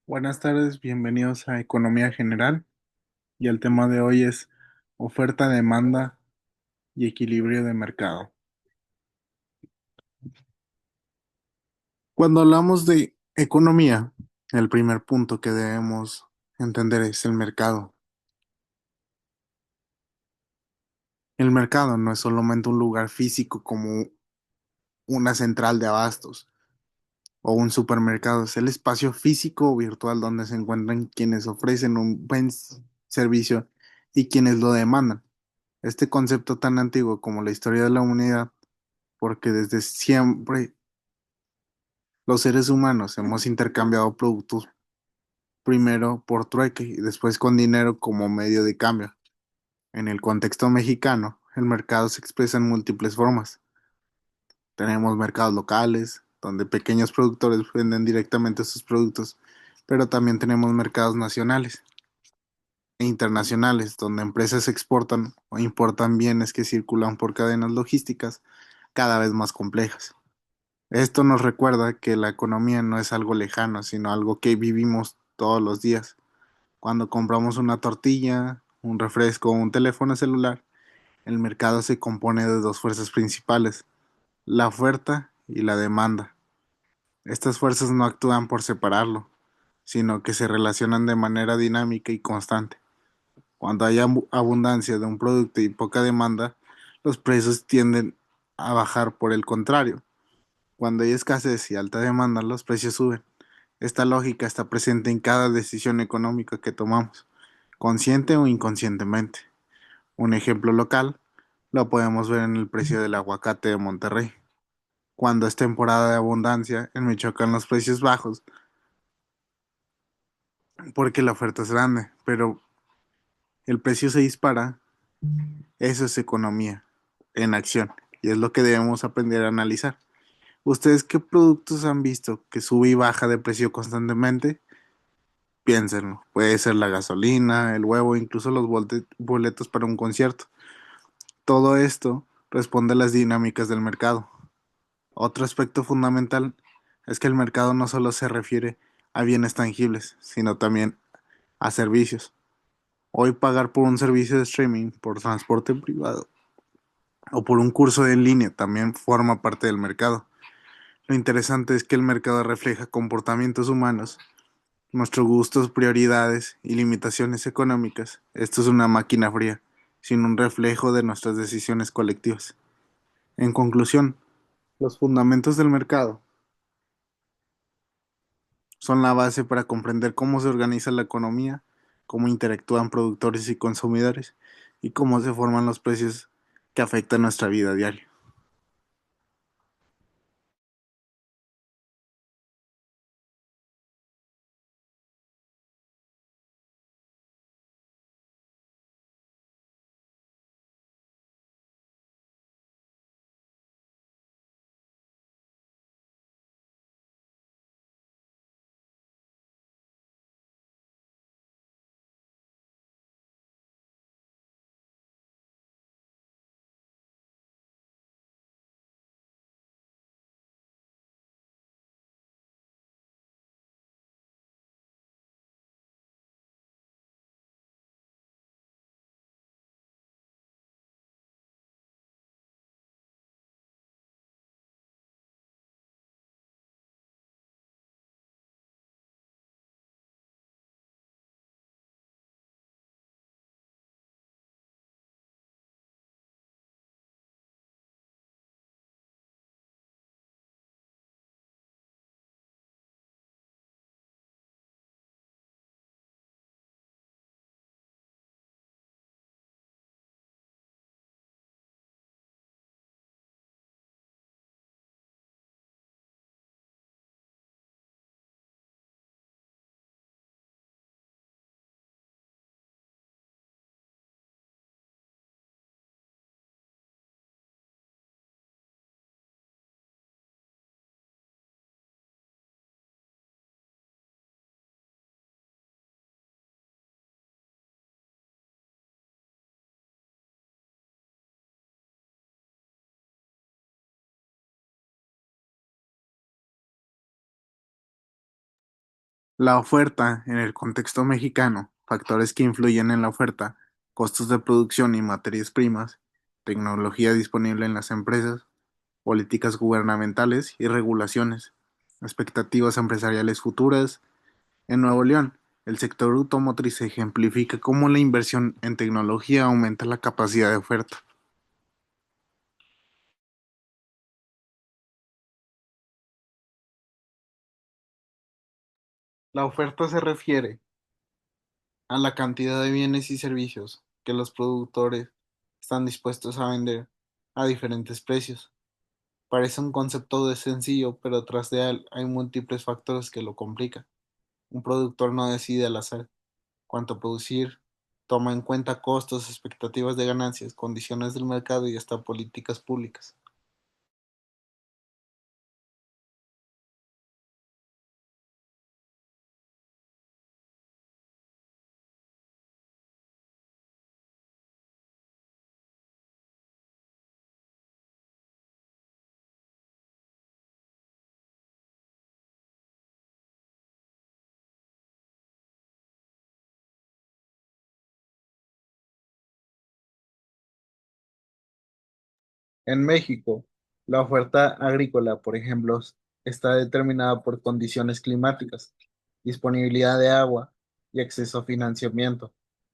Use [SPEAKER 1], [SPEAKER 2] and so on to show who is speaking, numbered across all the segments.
[SPEAKER 1] Buenas tardes, bienvenidos a Economía General y el tema de hoy es oferta, demanda y equilibrio de mercado. Cuando hablamos de economía, el primer punto que debemos entender es el mercado. El mercado no es solamente un lugar físico como una central de abastos o un supermercado, es el espacio físico o virtual donde se encuentran quienes ofrecen un buen servicio y quienes lo demandan. Este concepto tan antiguo como la historia de la humanidad, porque desde siempre los seres humanos hemos intercambiado productos primero por trueque y después con dinero como medio de cambio. En el contexto mexicano, el mercado se expresa en múltiples formas. Tenemos mercados locales, donde pequeños productores venden directamente sus productos, pero también tenemos mercados nacionales e internacionales, donde empresas exportan o importan bienes que circulan por cadenas logísticas cada vez más complejas. Esto nos recuerda que la economía no es algo lejano, sino algo que vivimos todos los días. Cuando compramos una tortilla, un refresco o un teléfono celular, el mercado se compone de dos fuerzas principales, la oferta y la demanda. Estas fuerzas no actúan por separarlo, sino que se relacionan de manera dinámica y constante. Cuando hay abundancia de un producto y poca demanda, los precios tienden a bajar. Por el contrario, cuando hay escasez y alta demanda, los precios suben. Esta lógica está presente en cada decisión económica que tomamos, consciente o inconscientemente. Un ejemplo local lo podemos ver en el precio del aguacate de Monterrey. Cuando es temporada de abundancia, en Michoacán los precios bajos porque la oferta es grande, pero el precio se dispara. Eso es economía en acción y es lo que debemos aprender a analizar. ¿Ustedes qué productos han visto que sube y baja de precio constantemente? Piénsenlo, puede ser la gasolina, el huevo, incluso los boletos para un concierto. Todo esto responde a las dinámicas del mercado. Otro aspecto fundamental es que el mercado no solo se refiere a bienes tangibles, sino también a servicios. Hoy pagar por un servicio de streaming, por transporte privado o por un curso en línea también forma parte del mercado. Lo interesante es que el mercado refleja comportamientos humanos, nuestros gustos, prioridades y limitaciones económicas. Esto es una máquina fría, sin un reflejo de nuestras decisiones colectivas. En conclusión, los fundamentos del mercado son la base para comprender cómo se organiza la economía, cómo interactúan productores y consumidores y cómo se forman los precios que afectan nuestra vida diaria. La oferta en el contexto mexicano, factores que influyen en la oferta, costos de producción y materias primas, tecnología disponible en las empresas, políticas gubernamentales y regulaciones, expectativas empresariales futuras. En Nuevo León, el sector automotriz ejemplifica cómo la inversión en tecnología aumenta la capacidad de oferta. La oferta se refiere a la cantidad de bienes y servicios que los productores están dispuestos a vender a diferentes precios. Parece un concepto de sencillo, pero tras de él hay múltiples factores que lo complican. Un productor no decide al azar cuánto producir, toma en cuenta costos, expectativas de ganancias, condiciones del mercado y hasta políticas públicas. En México, la oferta agrícola, por ejemplo, está determinada por condiciones climáticas, disponibilidad de agua y acceso a financiamiento.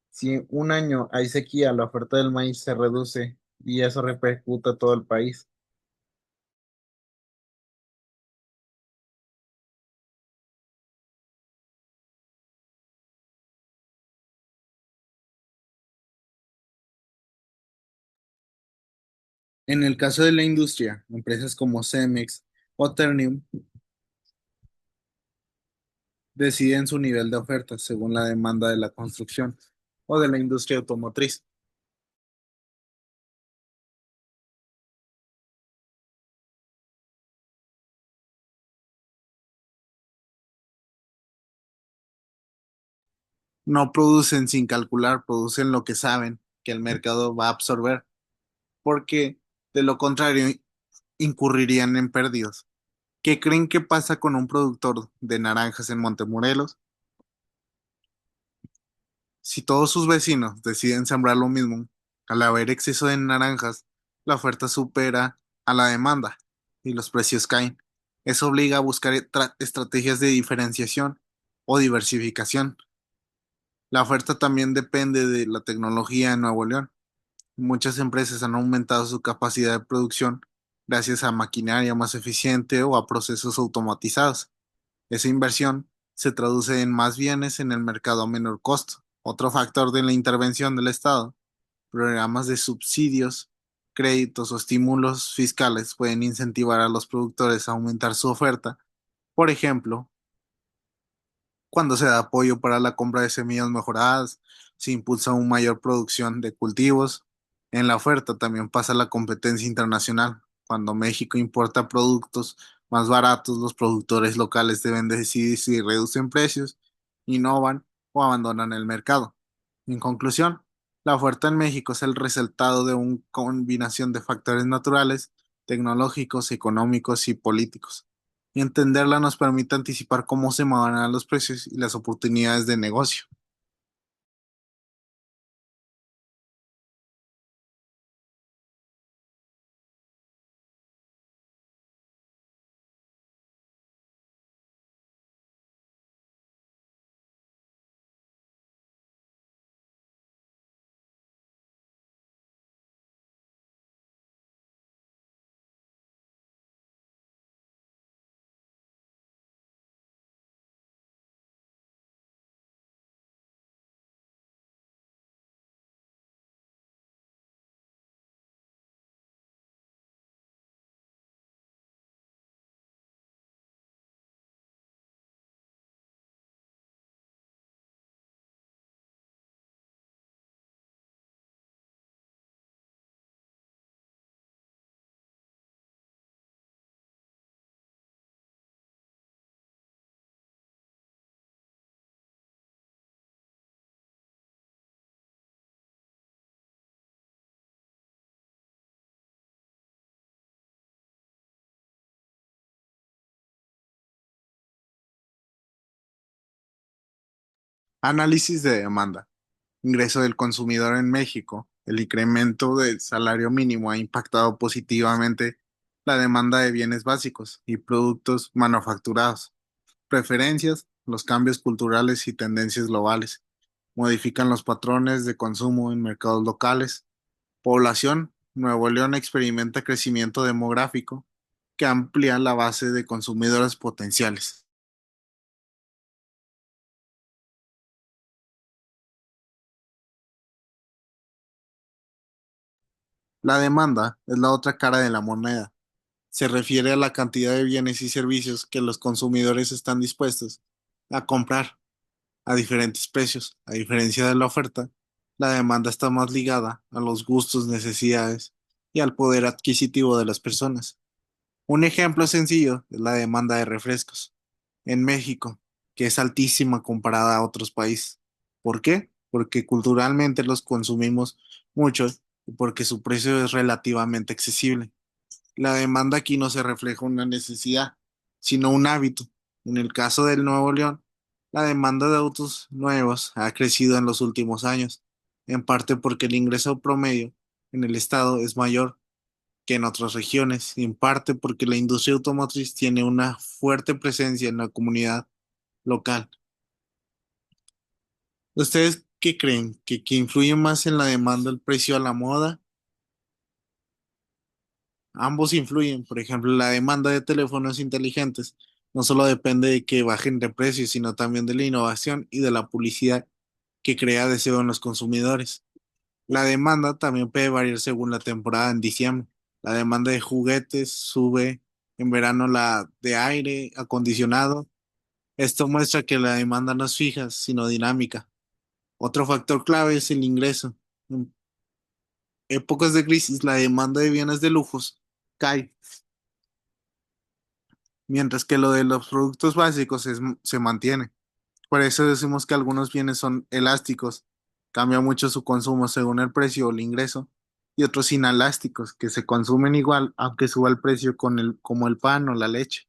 [SPEAKER 1] Si un año hay sequía, la oferta del maíz se reduce y eso repercute a todo el país. En el caso de la industria, empresas como Cemex o Ternium deciden su nivel de oferta según la demanda de la construcción o de la industria automotriz. No producen sin calcular, producen lo que saben que el mercado va a absorber, porque de lo contrario incurrirían en pérdidas. ¿Qué creen que pasa con un productor de naranjas en Montemorelos? Si todos sus vecinos deciden sembrar lo mismo, al haber exceso de naranjas, la oferta supera a la demanda y los precios caen. Eso obliga a buscar estrategias de diferenciación o diversificación. La oferta también depende de la tecnología en Nuevo León. Muchas empresas han aumentado su capacidad de producción gracias a maquinaria más eficiente o a procesos automatizados. Esa inversión se traduce en más bienes en el mercado a menor costo. Otro factor de la intervención del Estado, programas de subsidios, créditos o estímulos fiscales pueden incentivar a los productores a aumentar su oferta. Por ejemplo, cuando se da apoyo para la compra de semillas mejoradas, se impulsa una mayor producción de cultivos. En la oferta también pasa la competencia internacional. Cuando México importa productos más baratos, los productores locales deben decidir si reducen precios, innovan o abandonan el mercado. En conclusión, la oferta en México es el resultado de una combinación de factores naturales, tecnológicos, económicos y políticos y entenderla nos permite anticipar cómo se moverán los precios y las oportunidades de negocio. Análisis de demanda. Ingreso del consumidor en México. El incremento del salario mínimo ha impactado positivamente la demanda de bienes básicos y productos manufacturados. Preferencias, los cambios culturales y tendencias globales. Modifican los patrones de consumo en mercados locales. Población, Nuevo León experimenta crecimiento demográfico que amplía la base de consumidores potenciales. La demanda es la otra cara de la moneda. Se refiere a la cantidad de bienes y servicios que los consumidores están dispuestos a comprar a diferentes precios. A diferencia de la oferta, la demanda está más ligada a los gustos, necesidades y al poder adquisitivo de las personas. Un ejemplo sencillo es la demanda de refrescos en México, que es altísima comparada a otros países. ¿Por qué? Porque culturalmente los consumimos mucho y porque su precio es relativamente accesible. La demanda aquí no se refleja una necesidad, sino un hábito. En el caso del Nuevo León, la demanda de autos nuevos ha crecido en los últimos años, en parte porque el ingreso promedio en el estado es mayor que en otras regiones, y en parte porque la industria automotriz tiene una fuerte presencia en la comunidad local. ¿Ustedes qué creen? ¿Que influye más en la demanda el precio a la moda? Ambos influyen. Por ejemplo, la demanda de teléfonos inteligentes no solo depende de que bajen de precio, sino también de la innovación y de la publicidad que crea deseo en los consumidores. La demanda también puede variar según la temporada. En diciembre, la demanda de juguetes sube, en verano la de aire acondicionado. Esto muestra que la demanda no es fija, sino dinámica. Otro factor clave es el ingreso. En épocas de crisis, la demanda de bienes de lujos cae, mientras que lo de los productos básicos se mantiene. Por eso decimos que algunos bienes son elásticos, cambia mucho su consumo según el precio o el ingreso, y otros inelásticos, que se consumen igual aunque suba el precio como el pan o la leche.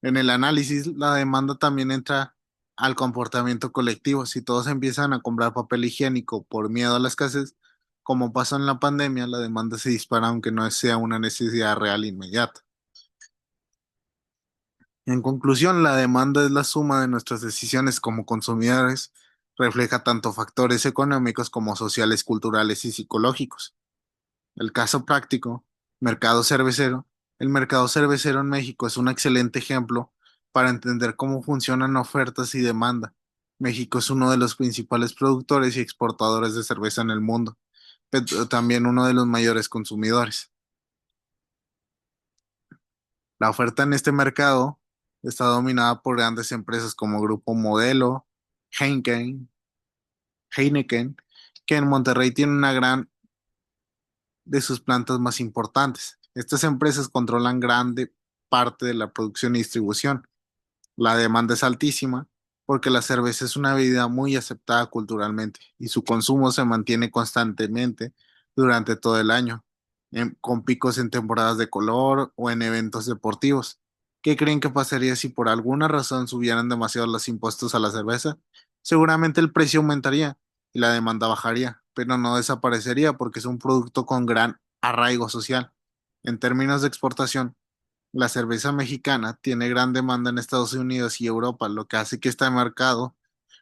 [SPEAKER 1] En el análisis, la demanda también entra al comportamiento colectivo. Si todos empiezan a comprar papel higiénico por miedo a la escasez, como pasó en la pandemia, la demanda se dispara aunque no sea una necesidad real inmediata. En conclusión, la demanda es la suma de nuestras decisiones como consumidores, refleja tanto factores económicos como sociales, culturales y psicológicos. El caso práctico, mercado cervecero. El mercado cervecero en México es un excelente ejemplo para entender cómo funcionan ofertas y demanda. México es uno de los principales productores y exportadores de cerveza en el mundo, pero también uno de los mayores consumidores. La oferta en este mercado está dominada por grandes empresas como Grupo Modelo, Heineken, Heineken, que en Monterrey tiene una gran de sus plantas más importantes. Estas empresas controlan grande parte de la producción y distribución. La demanda es altísima porque la cerveza es una bebida muy aceptada culturalmente y su consumo se mantiene constantemente durante todo el año, con picos en temporadas de color o en eventos deportivos. ¿Qué creen que pasaría si por alguna razón subieran demasiado los impuestos a la cerveza? Seguramente el precio aumentaría y la demanda bajaría, pero no desaparecería porque es un producto con gran arraigo social. En términos de exportación, la cerveza mexicana tiene gran demanda en Estados Unidos y Europa, lo que hace que este mercado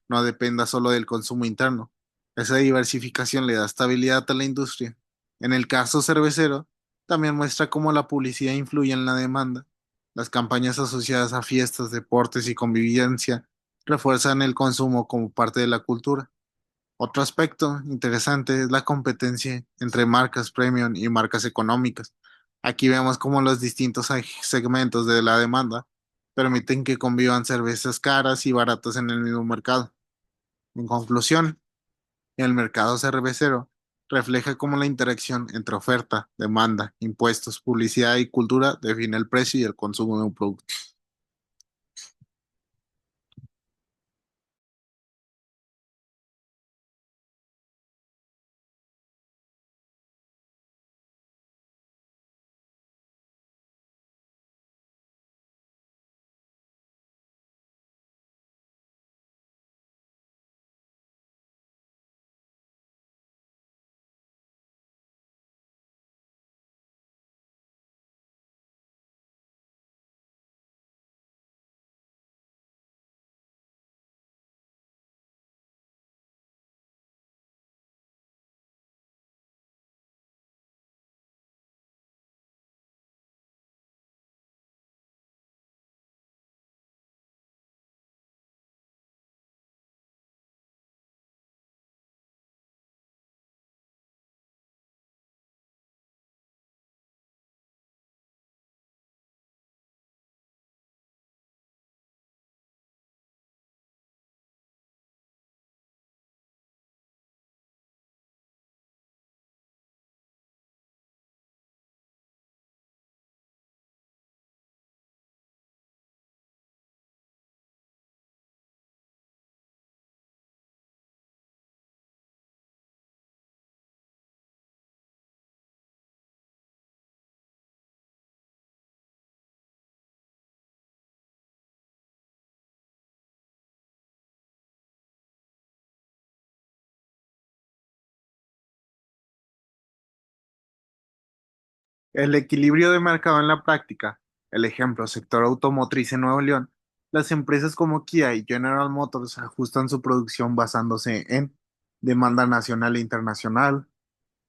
[SPEAKER 1] no dependa solo del consumo interno. Esa diversificación le da estabilidad a la industria. En el caso cervecero, también muestra cómo la publicidad influye en la demanda. Las campañas asociadas a fiestas, deportes y convivencia refuerzan el consumo como parte de la cultura. Otro aspecto interesante es la competencia entre marcas premium y marcas económicas. Aquí vemos cómo los distintos segmentos de la demanda permiten que convivan cervezas caras y baratas en el mismo mercado. En conclusión, el mercado cervecero refleja cómo la interacción entre oferta, demanda, impuestos, publicidad y cultura define el precio y el consumo de un producto. El equilibrio de mercado en la práctica, el ejemplo, sector automotriz en Nuevo León, las empresas como Kia y General Motors ajustan su producción basándose en demanda nacional e internacional,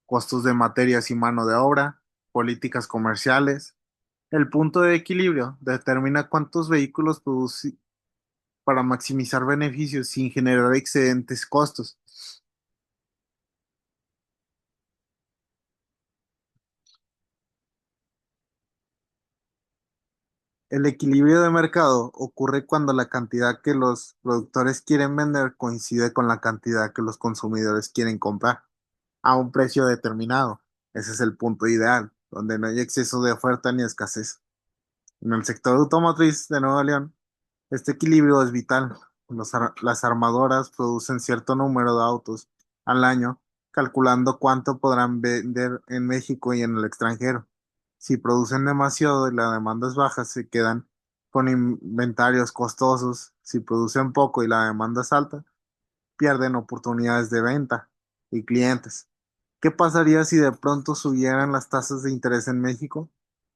[SPEAKER 1] costos de materias y mano de obra, políticas comerciales. El punto de equilibrio determina cuántos vehículos producir para maximizar beneficios sin generar excedentes costos. El equilibrio de mercado ocurre cuando la cantidad que los productores quieren vender coincide con la cantidad que los consumidores quieren comprar a un precio determinado. Ese es el punto ideal, donde no hay exceso de oferta ni escasez. En el sector automotriz de Nuevo León, este equilibrio es vital. Las armadoras producen cierto número de autos al año, calculando cuánto podrán vender en México y en el extranjero. Si producen demasiado y la demanda es baja, se quedan con inventarios costosos. Si producen poco y la demanda es alta, pierden oportunidades de venta y clientes. ¿Qué pasaría si de pronto subieran las tasas de interés en México?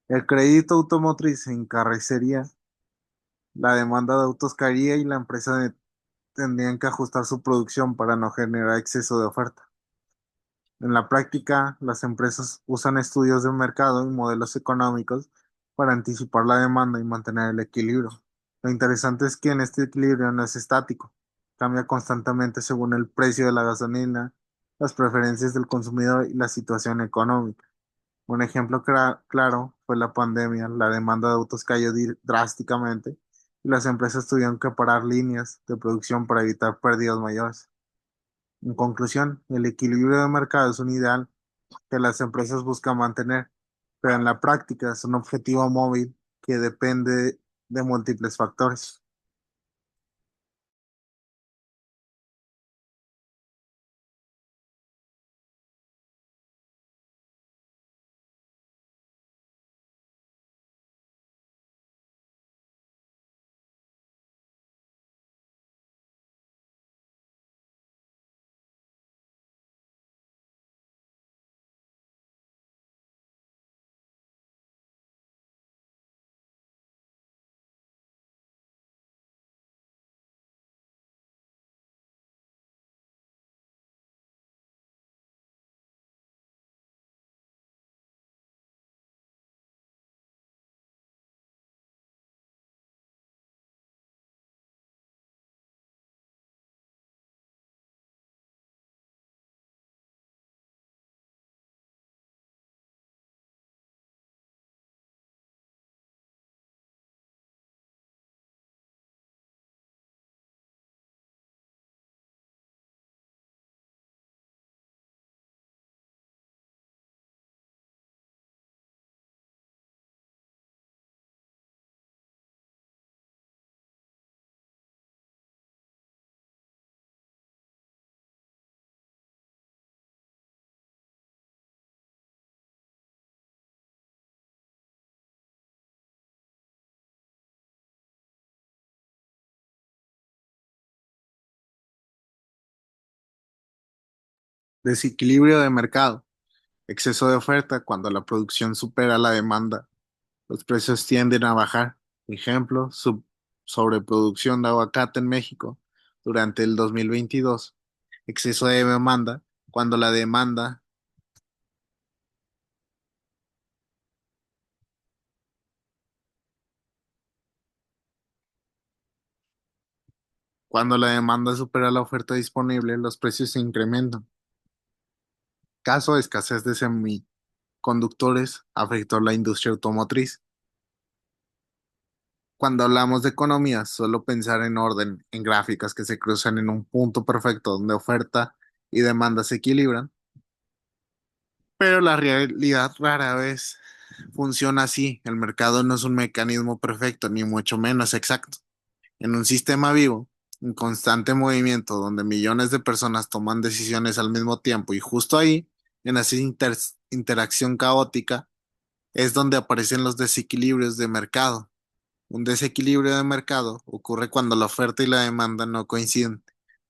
[SPEAKER 1] El crédito automotriz se encarecería, la demanda de autos caería y la empresa tendrían que ajustar su producción para no generar exceso de oferta. En la práctica, las empresas usan estudios de mercado y modelos económicos para anticipar la demanda y mantener el equilibrio. Lo interesante es que en este equilibrio no es estático, cambia constantemente según el precio de la gasolina, las preferencias del consumidor y la situación económica. Un ejemplo claro fue la pandemia. La demanda de autos cayó drásticamente y las empresas tuvieron que parar líneas de producción para evitar pérdidas mayores. En conclusión, el equilibrio de mercado es un ideal que las empresas buscan mantener, pero en la práctica es un objetivo móvil que depende de múltiples factores. Desequilibrio de mercado, exceso de oferta cuando la producción supera la demanda. Los precios tienden a bajar. Ejemplo, sobreproducción de aguacate en México durante el 2022. Exceso de demanda cuando la demanda, cuando la demanda supera la oferta disponible, los precios se incrementan. Caso de escasez de semiconductores afectó la industria automotriz. Cuando hablamos de economía, solo pensar en orden, en gráficas que se cruzan en un punto perfecto donde oferta y demanda se equilibran, pero la realidad rara vez funciona así. El mercado no es un mecanismo perfecto, ni mucho menos exacto. En un sistema vivo, en constante movimiento, donde millones de personas toman decisiones al mismo tiempo y justo ahí, en esa interacción caótica, es donde aparecen los desequilibrios de mercado. Un desequilibrio de mercado ocurre cuando la oferta y la demanda no coinciden.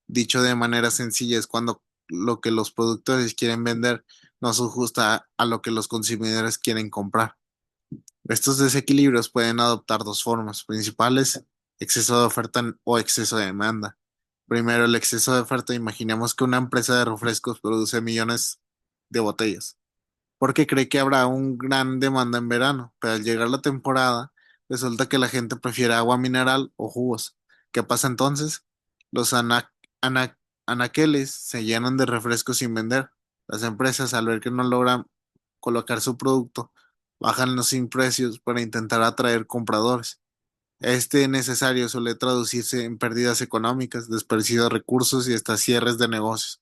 [SPEAKER 1] Dicho de manera sencilla, es cuando lo que los productores quieren vender no se ajusta a lo que los consumidores quieren comprar. Estos desequilibrios pueden adoptar dos formas principales: exceso de oferta o exceso de demanda. Primero, el exceso de oferta. Imaginemos que una empresa de refrescos produce millones de botellas porque cree que habrá un gran demanda en verano, pero al llegar la temporada, resulta que la gente prefiere agua mineral o jugos. ¿Qué pasa entonces? Los ana- anaqueles se llenan de refrescos sin vender. Las empresas, al ver que no logran colocar su producto, bajan los precios para intentar atraer compradores. Este necesario suele traducirse en pérdidas económicas, desperdicio de recursos y hasta cierres de negocios.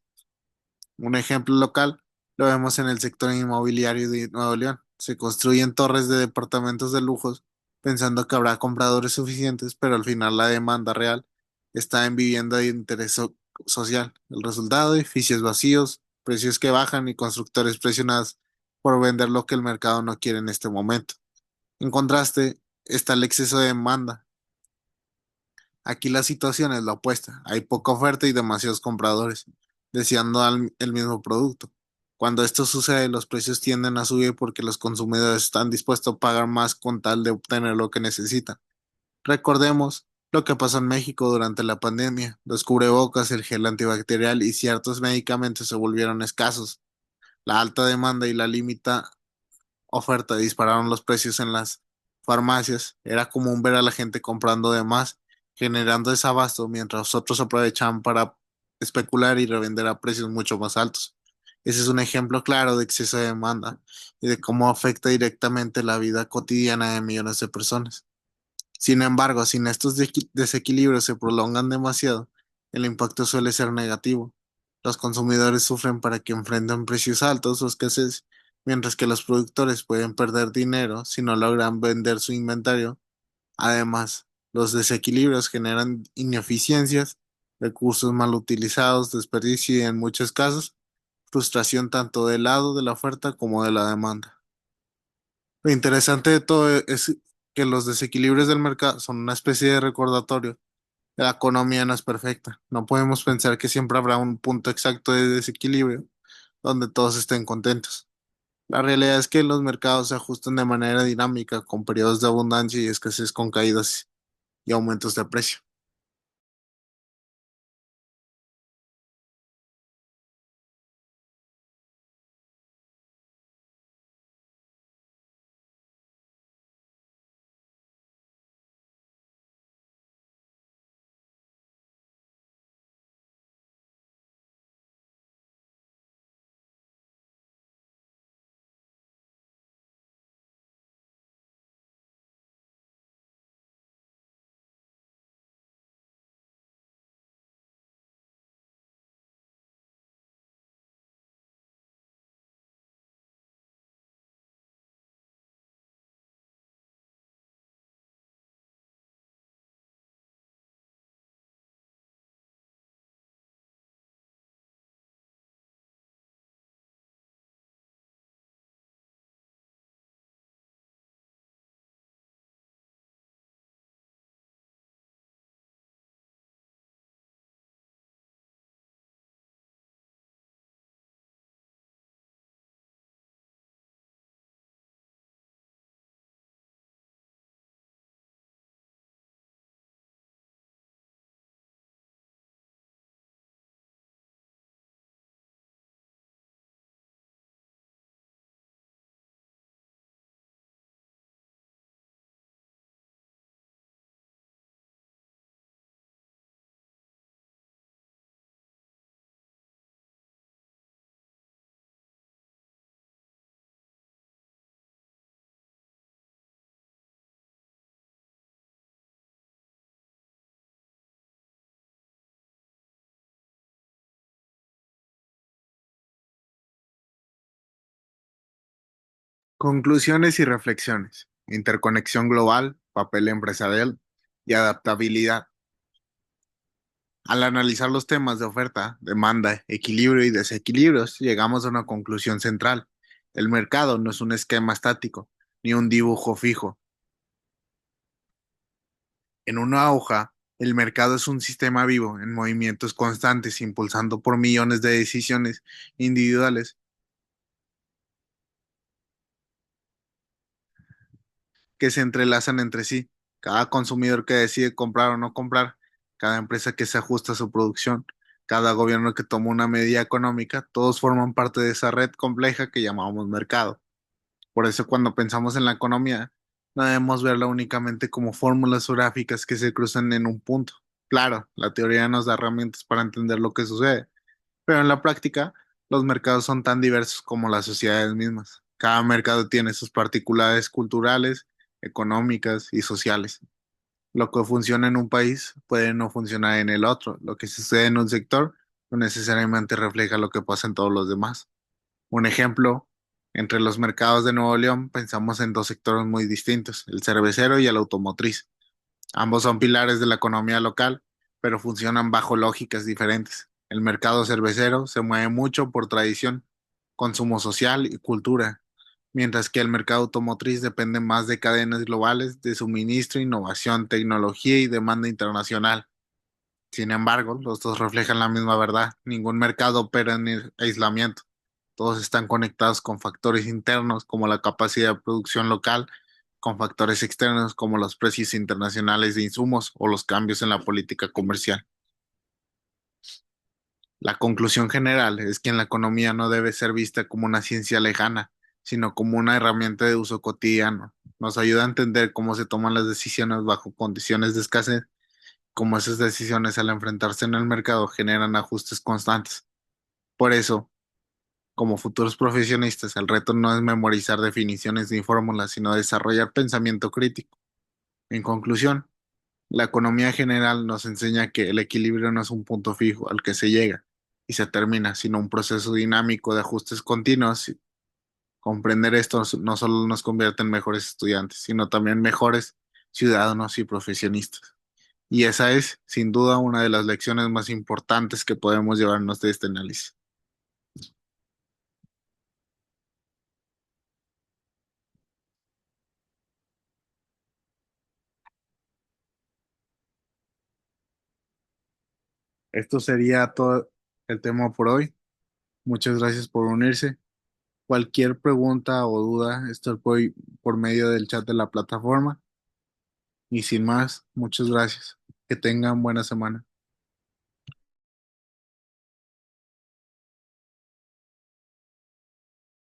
[SPEAKER 1] Un ejemplo local lo vemos en el sector inmobiliario de Nuevo León. Se construyen torres de departamentos de lujos pensando que habrá compradores suficientes, pero al final la demanda real está en vivienda de interés social. El resultado: edificios vacíos, precios que bajan y constructores presionados por vender lo que el mercado no quiere en este momento. En contraste, está el exceso de demanda. Aquí la situación es la opuesta. Hay poca oferta y demasiados compradores deseando el mismo producto. Cuando esto sucede, los precios tienden a subir porque los consumidores están dispuestos a pagar más con tal de obtener lo que necesitan. Recordemos lo que pasó en México durante la pandemia. Los cubrebocas, el gel antibacterial y ciertos medicamentos se volvieron escasos. La alta demanda y la limita oferta dispararon los precios en las farmacias. Era común ver a la gente comprando de más, generando desabasto, mientras otros aprovechaban para especular y revender a precios mucho más altos. Ese es un ejemplo claro de exceso de demanda y de cómo afecta directamente la vida cotidiana de millones de personas. Sin embargo, si estos desequilibrios se prolongan demasiado, el impacto suele ser negativo. Los consumidores sufren para que enfrenten precios altos o escasez, mientras que los productores pueden perder dinero si no logran vender su inventario. Además, los desequilibrios generan ineficiencias, recursos mal utilizados, desperdicio y, en muchos casos, frustración tanto del lado de la oferta como de la demanda. Lo interesante de todo es que los desequilibrios del mercado son una especie de recordatorio. La economía no es perfecta. No podemos pensar que siempre habrá un punto exacto de desequilibrio donde todos estén contentos. La realidad es que los mercados se ajustan de manera dinámica, con periodos de abundancia y escasez, con caídas y aumentos de precio. Conclusiones y reflexiones. Interconexión global, papel empresarial y adaptabilidad. Al analizar los temas de oferta, demanda, equilibrio y desequilibrios, llegamos a una conclusión central. El mercado no es un esquema estático, ni un dibujo fijo. En una hoja, el mercado es un sistema vivo, en movimientos constantes, impulsando por millones de decisiones individuales que se entrelazan entre sí. Cada consumidor que decide comprar o no comprar, cada empresa que se ajusta a su producción, cada gobierno que toma una medida económica, todos forman parte de esa red compleja que llamamos mercado. Por eso cuando pensamos en la economía, no debemos verla únicamente como fórmulas o gráficas que se cruzan en un punto. Claro, la teoría nos da herramientas para entender lo que sucede, pero en la práctica, los mercados son tan diversos como las sociedades mismas. Cada mercado tiene sus particularidades culturales, económicas y sociales. Lo que funciona en un país puede no funcionar en el otro. Lo que sucede en un sector no necesariamente refleja lo que pasa en todos los demás. Un ejemplo, entre los mercados de Nuevo León pensamos en dos sectores muy distintos, el cervecero y el automotriz. Ambos son pilares de la economía local, pero funcionan bajo lógicas diferentes. El mercado cervecero se mueve mucho por tradición, consumo social y cultura, mientras que el mercado automotriz depende más de cadenas globales de suministro, innovación, tecnología y demanda internacional. Sin embargo, los dos reflejan la misma verdad. Ningún mercado opera en aislamiento. Todos están conectados con factores internos como la capacidad de producción local, con factores externos como los precios internacionales de insumos o los cambios en la política comercial. La conclusión general es que en la economía no debe ser vista como una ciencia lejana, sino como una herramienta de uso cotidiano. Nos ayuda a entender cómo se toman las decisiones bajo condiciones de escasez, cómo esas decisiones al enfrentarse en el mercado generan ajustes constantes. Por eso, como futuros profesionistas, el reto no es memorizar definiciones ni fórmulas, sino desarrollar pensamiento crítico. En conclusión, la economía general nos enseña que el equilibrio no es un punto fijo al que se llega y se termina, sino un proceso dinámico de ajustes continuos. Comprender esto no solo nos convierte en mejores estudiantes, sino también mejores ciudadanos y profesionistas. Y esa es, sin duda, una de las lecciones más importantes que podemos llevarnos de este análisis. Esto sería todo el tema por hoy. Muchas gracias por unirse. Cualquier pregunta o duda, estoy por medio del chat de la plataforma. Y sin más, muchas gracias. Que tengan buena semana.